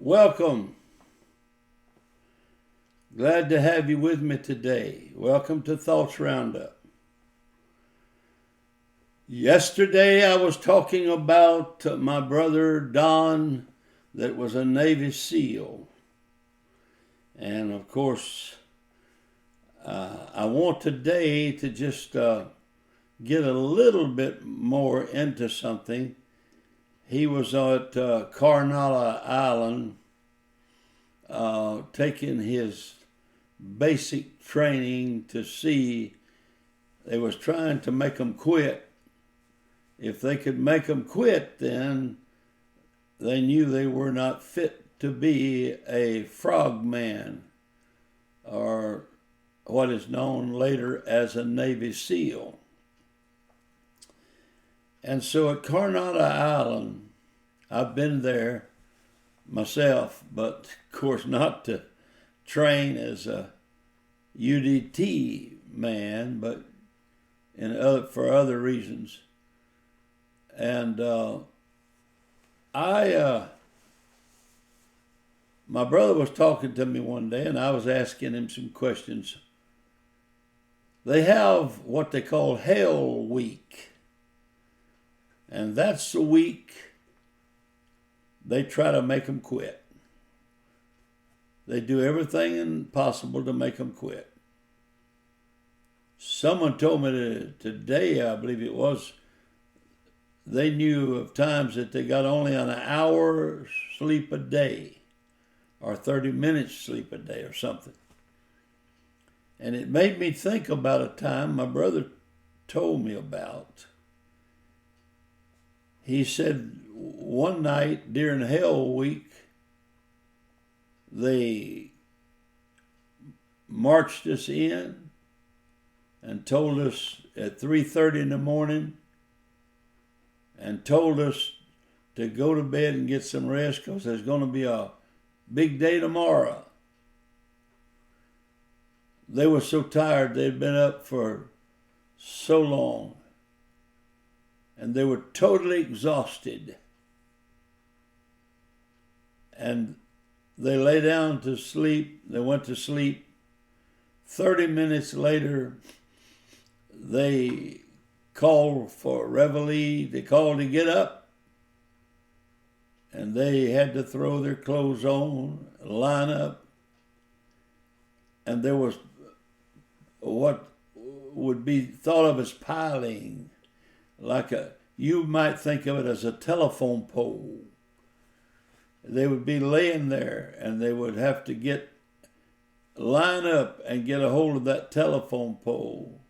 Welcome. Glad to have you with me today. Welcome to Thoughts Roundup. Yesterday I was talking about my brother Don that was a Navy SEAL. And of course, I want today to just get a little bit more into something. He was at Carnala Island taking his basic training to see. They was trying to make him quit. If they could make him quit, then they knew they were not fit to be a frogman, or what is known later as a Navy SEAL. And so at Carnala Island, I've been there myself, but of course not to train as a UDT man, but for other reasons. And my brother was talking to me one day, and I was asking him some questions. They have what they call Hell Week. And that's the week they try to make them quit. They do everything possible to make them quit. Someone told me today, I believe it was, they knew of times that they got only an hour sleep a day or 30 minutes sleep a day or something. And it made me think about a time my brother told me about. He said one night during Hell Week, they marched us in and told us at 3:30 in the morning and told us to go to bed and get some rest because there's going to be a big day tomorrow. They were so tired. They'd been up for so long. And they were totally exhausted. And they lay down to sleep. They went to sleep. 30 minutes later, they called for reveille. They called to get up. And they had to throw their clothes on, line up. And there was what would be thought of as piling. You might think of it as a telephone pole. They would be laying there and they would have to line up and get a hold of that telephone pole.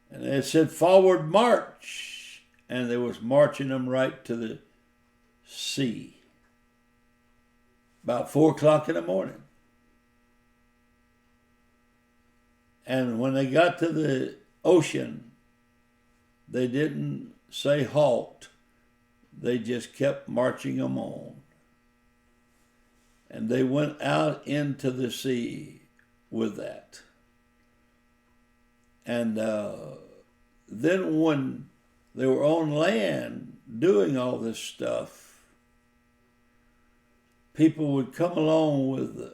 And it said forward march, and they was marching them right to the sea. About 4 o'clock in the morning. And when they got to the ocean, they didn't say halt. They just kept marching them on. And they went out into the sea with that. And then when they were on land doing all this stuff, people would come along with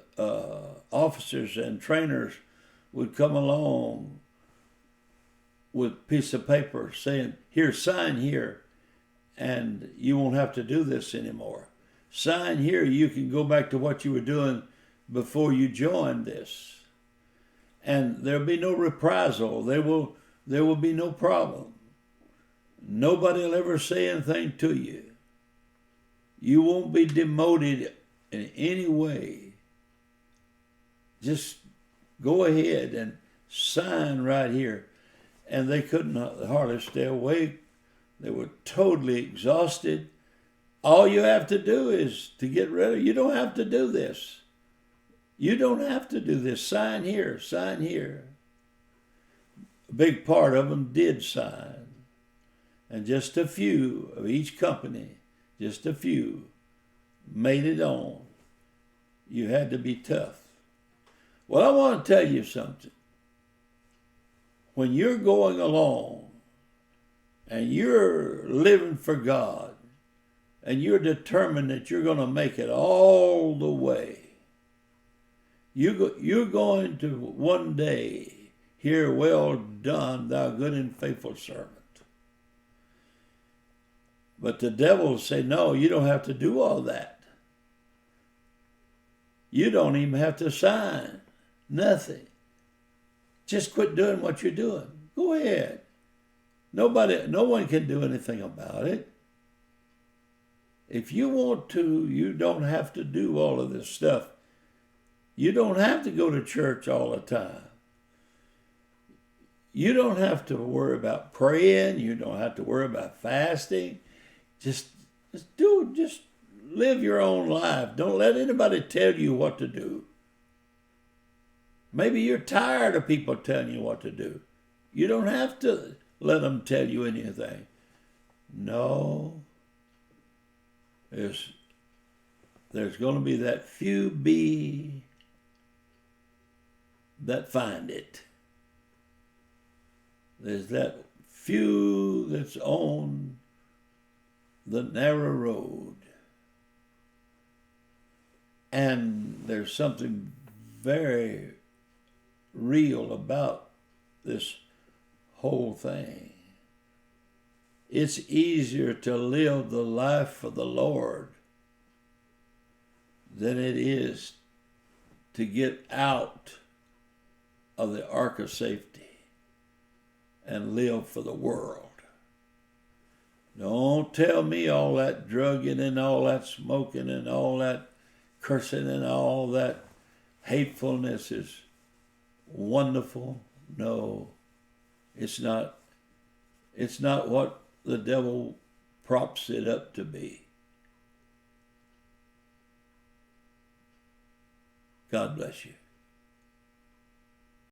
officers and trainers would come along with a piece of paper saying, here, sign here, and you won't have to do this anymore. Sign here, you can go back to what you were doing before you joined this. And there'll be no reprisal. There will be no problem. Nobody will ever say anything to you. You won't be demoted in any way. Just go ahead and sign right here. And they couldn't hardly stay awake. They were totally exhausted. All you have to do is to get ready. You don't have to do this. You don't have to do this. Sign here, sign here. A big part of them did sign. And just a few of each company, just a few, made it on. You had to be tough. Well, I want to tell you something. When you're going along and you're living for God and you're determined that you're going to make it all the way, you're going to one day hear, "Well done, thou good and faithful servant." But the devil will say, "No, you don't have to do all that. You don't even have to sign. Nothing. Just quit doing what you're doing. Go ahead. No one can do anything about it. If you want to, you don't have to do all of this stuff. You don't have to go to church all the time. You don't have to worry about praying. You don't have to worry about fasting. Just live your own life. Don't let anybody tell you what to do. Maybe you're tired of people telling you what to do. You don't have to let them tell you anything. No. There's going to be that few bee that find it. There's that few that's on the narrow road. And there's something very real about this whole thing. It's easier to live the life for the Lord than it is to get out of the ark of safety and live for the world. Don't tell me all that drugging and all that smoking and all that cursing and all that hatefulness is wonderful. No, it's not. It's not what the devil props it up to be. God bless you.